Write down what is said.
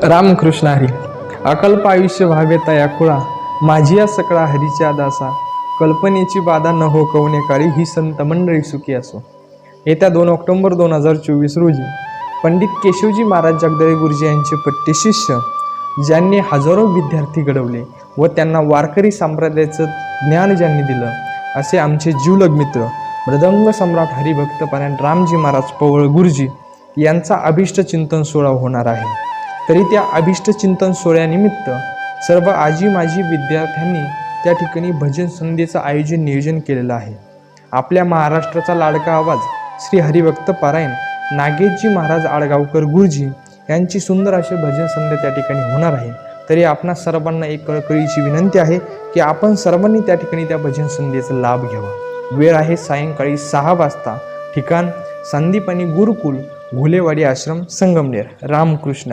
रामकृष्ण हरी. अकल्प आयुष्य व्हावे तया कुळा, माझी या सकळा हरीच्या दासा. कल्पनेची बाधा न हो कवने काळी, ही संत मंडळी सुखी असो. येत्या 2 ऑक्टोबर 2024 रोजी पंडित केशवजी महाराज जगदळे गुरुजी यांचे पट्टे शिष्य, ज्यांनी हजारो विद्यार्थी घडवले व त्यांना वारकरी संप्रदायाचं ज्ञान ज्यांनी दिलं, असे आमचे जीवलग मित्र मृदंग सम्राट हरिभक्त परायण रामजी महाराज पवळ गुरुजी यांचा अभिष्ट चिंतन सोहळा होणार आहे. तरी त्या अभिष्ट चिंतन सोहळ्यानिमित्त सर्व आजी माजी विद्यार्थ्यांनी त्या ठिकाणी भजन संध्येचं आयोजन नियोजन केलेलं आहे. आपल्या महाराष्ट्राचा लाडका आवाज श्री हरिभक्त पारायण नागेशजी महाराज आडगावकर गुरुजी यांची सुंदर अशी भजन संध्या त्या ठिकाणी होणार आहे. तरी आपणा सर्वांना एक कळकळीची विनंती आहे की आपण सर्वांनी त्या ठिकाणी त्या भजन संध्येचा लाभ घ्यावा. वेळ आहे सायंकाळी 6 वाजता. ठिकाण संदीपानी गुरुकुल, घुलेवाडी आश्रम, संगमनेर. रामकृष्ण.